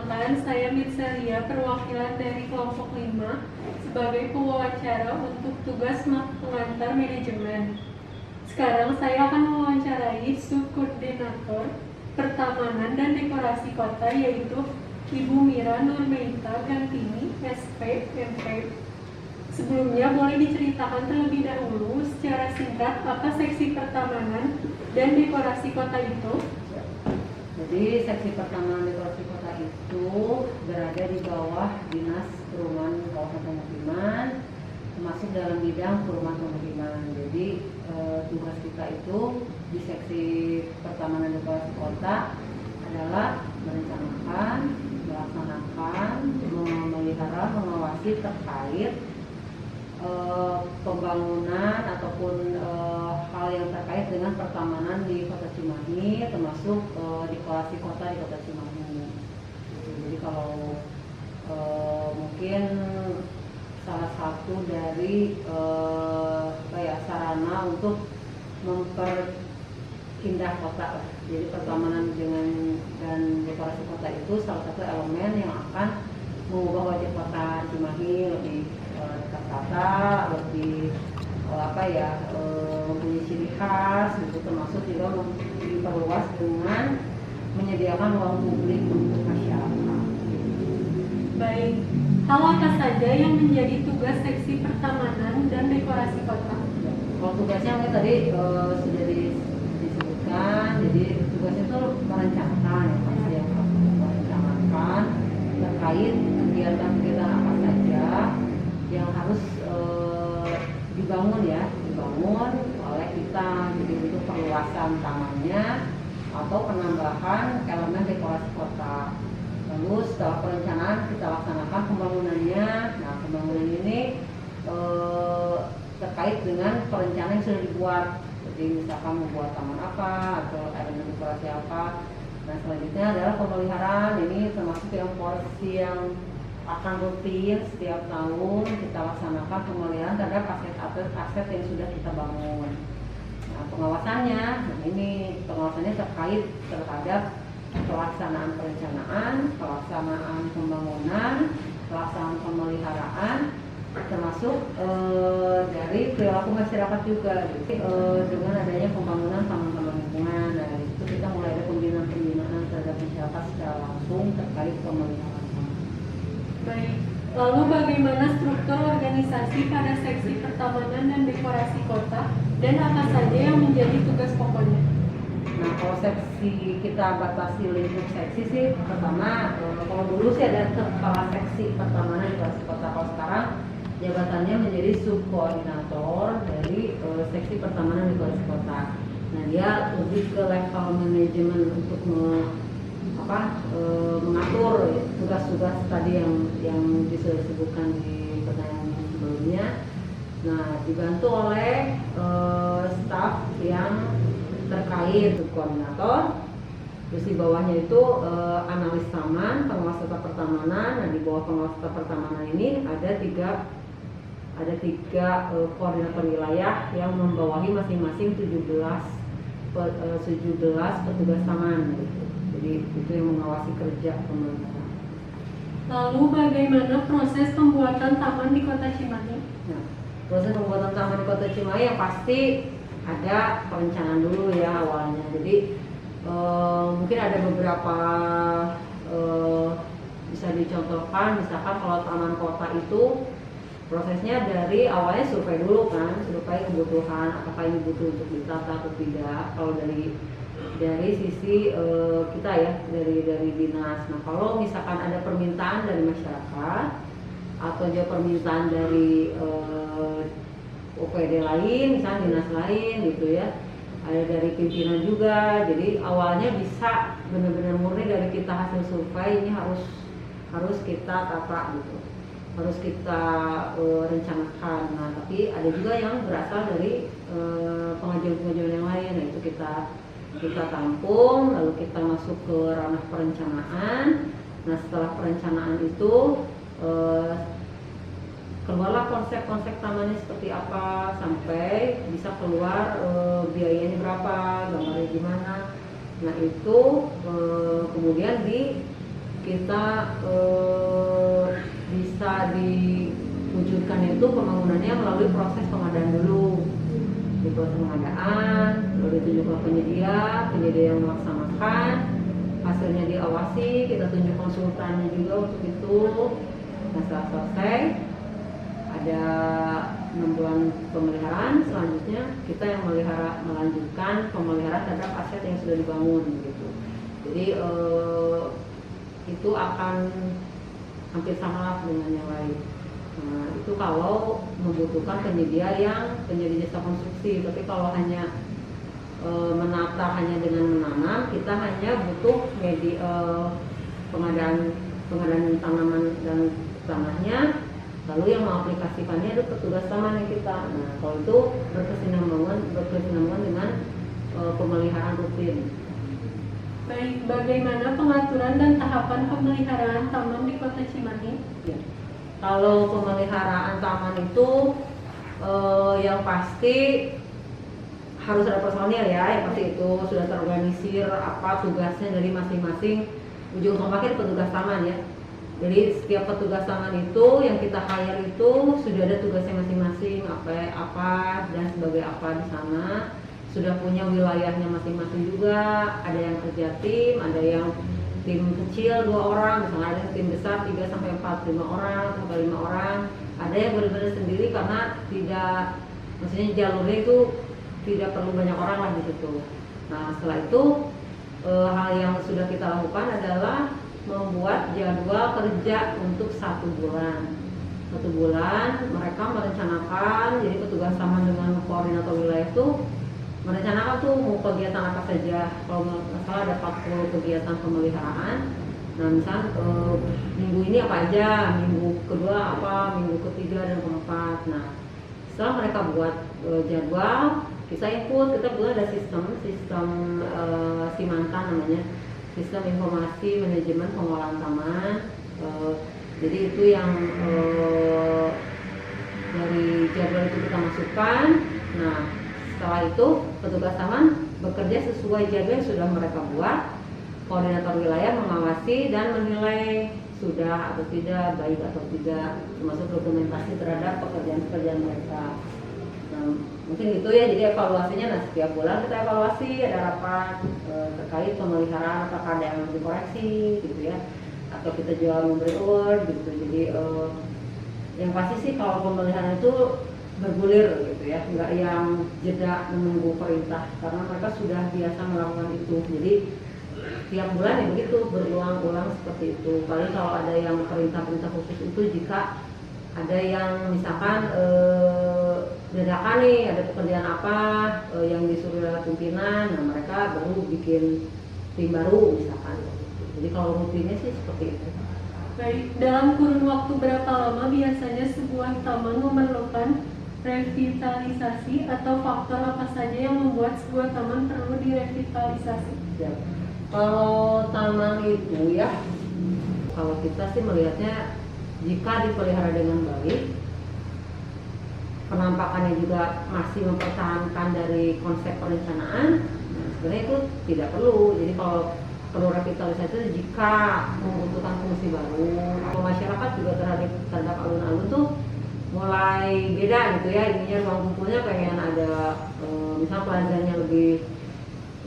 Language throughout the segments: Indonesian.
Perkenalkan, saya Mirsalia, perwakilan dari kelompok 5 sebagai pewawancara untuk tugas pengantar manajemen. Sekarang saya akan mewawancarai subkoordinator pertamanan dan dekorasi kota, yaitu Ibu Mira Nurmeita Gantini, SP, MP. Sebelumnya boleh diceritakan terlebih dahulu secara singkat apa seksi pertamanan dan dekorasi kota itu? Jadi seksi pertamanan dekorasi kota itu berada di bawah Dinas Perumahan Kawasan Pemukiman, termasuk dalam bidang perumahan pemukiman. Jadi tugas kita itu di seksi pertamanan dekorasi kota adalah merencanakan, melaksanakan, memelihara, mengawasi terkait pembangunan ataupun hal yang terkait dengan pertamanan di Kota Cimahi, termasuk dekorasi kota di Kota Cimahi. Jadi kalau mungkin salah satu dari sarana untuk memperindah kota. Jadi pertamanan dan dekorasi kota itu salah satu elemen yang akan mengubah wajah kota Cimahi lebih tertata, lebih mempunyai ciri khas, gitu, termasuk juga diperluas dengan menyediakan ruang publik untuk masyarakat. Baik, hal apa saja yang menjadi tugas seksi pertamanan dan dekorasi kota? Kalau tugasnya tadi sudah disebutkan, jadi tugasnya itu merencanakan, merencanakan terkait kegiatan-kegiatan apa saja yang harus dibangun oleh kita, jadi untuk perluasan tamannya atau penambahan elemen dekorasi kota. Lalu setelah perencanaan kita laksanakan pembangunannya. Nah, pembangunan ini terkait dengan perencanaan yang sudah dibuat. Jadi misalkan membuat taman apa atau elemen dekorasi apa. Nah, selanjutnya adalah pemeliharaan. Ini termasuk yang porsi yang akan rutin setiap tahun kita laksanakan pemeliharaan terhadap aset-aset yang sudah kita bangun. Nah, pengawasannya terkait terhadap pelaksanaan perencanaan, pelaksanaan pembangunan, pelaksanaan pemeliharaan, termasuk dari perilaku masyarakat juga. Jadi dengan adanya pembangunan taman-taman lingkungan, nah itu kita mulai ada pembinaan terhadap masyarakat secara langsung terkait pemeliharaan. Baik, lalu bagaimana struktur organisasi pada seksi pertamanan dan dekorasi kota dan apa saja yang menjadi tugas pokoknya? Nah, kalau seksi kita batasi lingkup seksi sih, pertama kalau dulu sih ada kepala seksi pertamanan dekorasi kota. Kalau sekarang jabatannya menjadi subkoordinator dari seksi pertamanan dekorasi kota. Nah, dia lebih ke level manajemen untuk mengatur tugas-tugas tadi yang disebutkan di pertanyaan sebelumnya. Nah, dibantu oleh staf yang terkait koordinator. Terus di bawahnya itu analis taman, pengawas tata pertamanan. Nah, di bawah pengawas tata pertamanan ini ada tiga koordinator wilayah yang membawahi masing-masing 17 petugas taman gitu. Jadi itu yang mengawasi kerja pemerintah. Lalu bagaimana proses pembuatan taman di Kota Cimahi? Nah, proses pembuatan taman di Kota Cimahi yang pasti ada perencanaan dulu ya awalnya. Jadi mungkin ada beberapa bisa dicontohkan, misalkan kalau taman kota itu prosesnya dari awalnya survei dulu kan, survei kebutuhan apakah ini butuh untuk ditata atau tidak. Kalau dari sisi kita ya, dari dinas. Nah, kalau misalkan ada permintaan dari masyarakat atau juga permintaan dari OPD lain, misalnya dinas lain gitu ya, ada dari pimpinan juga. Jadi awalnya bisa benar-benar murni dari kita hasil survei ini harus kita tata gitu, harus kita rencanakan. Nah, tapi ada juga yang berasal dari pengajuan-pengajuan yang lain. Nah, itu kita tampung, lalu kita masuk ke ranah perencanaan. Nah, setelah perencanaan itu keluarlah konsep-konsep tamannya seperti apa, sampai bisa keluar biayanya berapa, gambarnya gimana. Nah, itu kemudian kita bisa diwujudkan itu pembangunannya melalui proses pengadaan dulu. Di proses pengadaan, lalu ditunjukkan penyedia yang melaksanakan, hasilnya diawasi, kita tunjuk konsultannya juga untuk itu. Nah, setelah selesai ada 6 bulan pemeliharaan, selanjutnya kita yang melanjutkan pemeliharaan terhadap aset yang sudah dibangun gitu. Jadi itu akan hampir sama dengan yang lain. Nah, itu kalau membutuhkan penyedia jasa konstruksi. Tapi kalau hanya menata hanya dengan menanam, kita hanya butuh pengadaan tanaman dan tanahnya, lalu yang mengaplikasikannya itu petugas taman yang kita. Nah, kalau itu berkesinambungan dengan pemeliharaan rutin. Baik, bagaimana pengaturan dan tahapan pemeliharaan taman di Kota Cimahi? Ya. Kalau pemeliharaan taman itu yang pasti harus ada personil ya, yang pasti itu sudah terorganisir apa tugasnya dari masing-masing. Ujung tombaknya petugas taman ya. Jadi setiap petugas taman itu yang kita hire itu sudah ada tugasnya masing-masing, apa dan sebagai apa di sana. Sudah punya wilayahnya masing-masing juga. Ada yang kerja tim, ada yang tim kecil 2 orang, misalnya ada yang tim besar 3 sampai 4, 5 orang sampai 5 orang. Ada yang benar-benar sendiri karena tidak, maksudnya jalurnya itu tidak perlu banyak orang lah di situ. Nah, setelah itu hal yang sudah kita lakukan adalah membuat jadwal kerja untuk 1 bulan. 1 bulan mereka merencanakan, jadi petugas taman dengan koordinator wilayah itu merencanakan tuh mau kegiatan apa saja. Kalau nggak salah ada 40 kegiatan pemeliharaan. Nah, misal minggu ini apa aja, minggu kedua apa, minggu ketiga dan keempat. Nah, setelah mereka buat jadwal, kita ikut, kita buat ada sistem Simanta namanya, sistem informasi manajemen pengolahan taman. Jadi itu yang dari jadwal itu kita masukkan. Nah, setelah itu petugas taman bekerja sesuai jadwal yang sudah mereka buat. Koordinator wilayah mengawasi dan menilai sudah atau tidak, baik atau tidak, termasuk dokumentasi terhadap pekerjaan-pekerjaan mereka. Nah, mungkin itu ya, jadi evaluasinya, nah setiap bulan kita evaluasi, ada rapat terkait pemeliharaan, apakah ada yang dikoreksi gitu ya, atau kita jual memberi award gitu. Jadi yang pasti sih kalau pemeliharaan itu bergulir gitu ya, nggak yang jeda menunggu perintah, karena mereka sudah biasa melakukan itu. Jadi tiap bulan ya begitu, berulang-ulang seperti itu. Paling kalau ada yang perintah-perintah khusus itu jika ada yang misalkan dadakan nih, ada pekerjaan apa yang disuruh oleh pimpinan, nah mereka baru bikin tim baru misalkan. Jadi kalau rutinnya sih seperti itu. Baik, dalam kurun waktu berapa lama biasanya sebuah taman memerlukan revitalisasi, atau faktor apa saja yang membuat sebuah taman perlu direvitalisasi? Ya. Kalau taman itu ya, kalau kita sih melihatnya jika dipelihara dengan baik, penampakannya juga masih mempertahankan dari konsep perencanaan, nah sebenarnya itu tidak perlu. Jadi kalau perlu revitalisasi jika membutuhkan fungsi baru, masyarakat juga terhadap alun-alun tuh mulai beda gitu ya, ininya ruang kumpulnya pengen ada misal pelajarannya lebih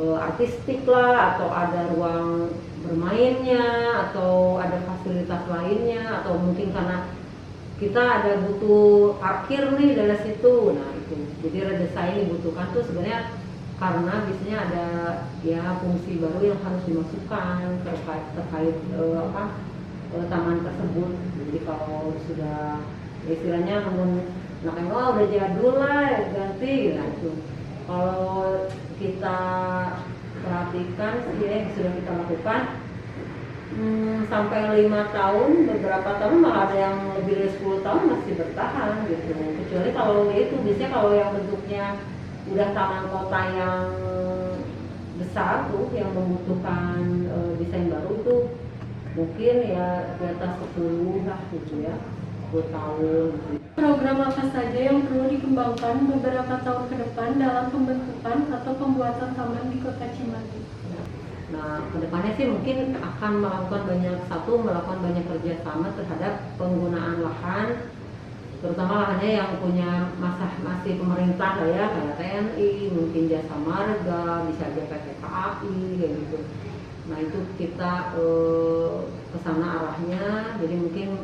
artistik lah, atau ada ruang bermainnya, atau ada fasilitas lainnya, atau mungkin karena kita ada butuh parkir nih dari situ. Nah itu, jadi redesign dibutuhkan tuh sebenarnya karena biasanya ada ya fungsi baru yang harus dimasukkan terkait taman tersebut. Jadi kalau sudah istilahnya udah jadul lah ganti, nah itu. Kalau kita perhatikan sih ya, sudah kita lakukan sampai 5 tahun, beberapa tahun malah ada yang lebih dari 10 tahun masih bertahan gitu. Kecuali kalau itu biasanya kalau yang bentuknya udah taman kota yang besar tuh, yang membutuhkan desain baru tuh mungkin ya di atas 10 lah gitu ya, 10 tahun gitu. Program apa saja yang perlu dikembangkan beberapa tahun ke depan dalam pembentukan atau pembuatan taman di Kota Cimahi? Nah, kedepannya sih mungkin akan melakukan banyak kerjasama terhadap penggunaan lahan, terutama lahannya yang punya masih pemerintah lah ya, kayak TNI, mungkin Jasa Marga, bisa aja PT KAI kayak gitu. Nah itu kita ke sana arahnya, jadi mungkin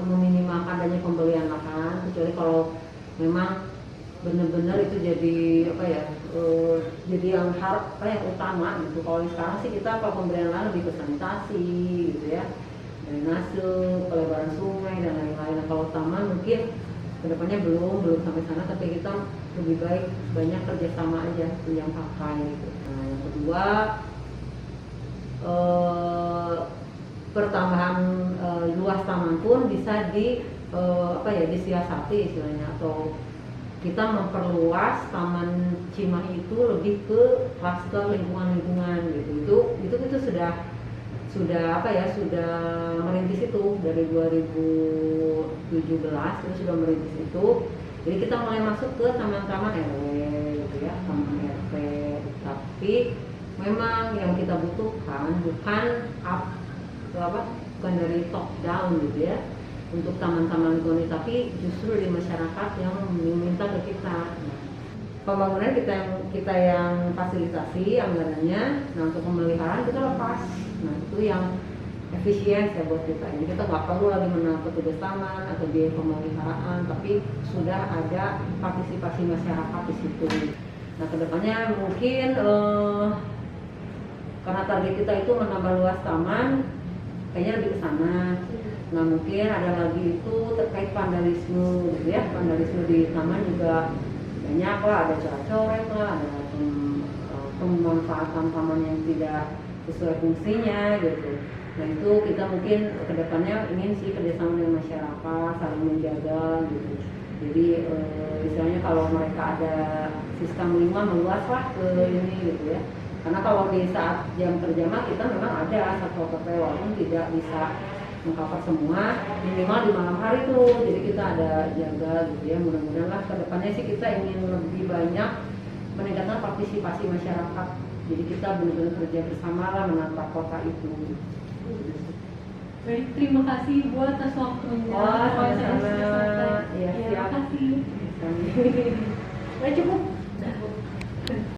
meminimalkan adanya pembelian lahan, kecuali kalau memang benar-benar itu jadi jadi yang utama gitu. Kalau sekarang sih kita kalau pemberian lahan lebih ke sanitasi gitu ya, drainase, pelebaran sungai dan lain-lain. Nah, kalau taman mungkin kedepannya belum sampai sana, tapi kita lebih baik banyak kerjasama aja yang pakai gitu. Nah yang kedua, pertambahan luas taman pun bisa disiasati istilahnya, atau kita memperluas taman Cimahi itu lebih ke kluster lingkungan gitu. Itu sudah merintis itu dari 2017 kita sudah merintis itu. Jadi kita mulai masuk ke taman-taman RW gitu ya, taman RT. Tapi memang yang kita butuhkan bukan dari top down gitu ya untuk taman-taman lingkungan, tapi justru di masyarakat yang meminta ke kita. Pembangunan kita yang fasilitasi anggarannya, nah untuk pemeliharaan kita lepas. Nah itu yang efisien ya buat kita. Jadi kita nggak perlu lagi menambah petugas taman atau biaya pemeliharaan, tapi sudah ada partisipasi masyarakat di situ. Nah kedepannya mungkin karena target kita itu menambah luas taman, kayaknya lebih ke sana. Nah mungkin ada lagi itu terkait vandalisme gitu ya, vandalisme di taman juga banyak lah, ada coret-coret lah, ada pemanfaatan taman yang tidak sesuai fungsinya gitu. Nah itu kita mungkin kedepannya ingin sih kerjasama dengan masyarakat, saling menjaga gitu. Jadi misalnya kalau mereka ada sistem 5 meluas lah ke ini gitu ya. Karena kalau di saat jam kerja mah kita memang ada satpol pp, walaupun tidak bisa mengcover semua, minimal di malam hari tuh. Jadi kita ada jaga gitu ya. Mudah-mudahan lah kedepannya sih kita ingin lebih banyak meningkatkan partisipasi masyarakat. Jadi kita benar-benar kerja bersama lah menata kota itu. Baik, terima kasih Ibu atas waktunya. Sama-sama. Ya, terima kasih. Cukup.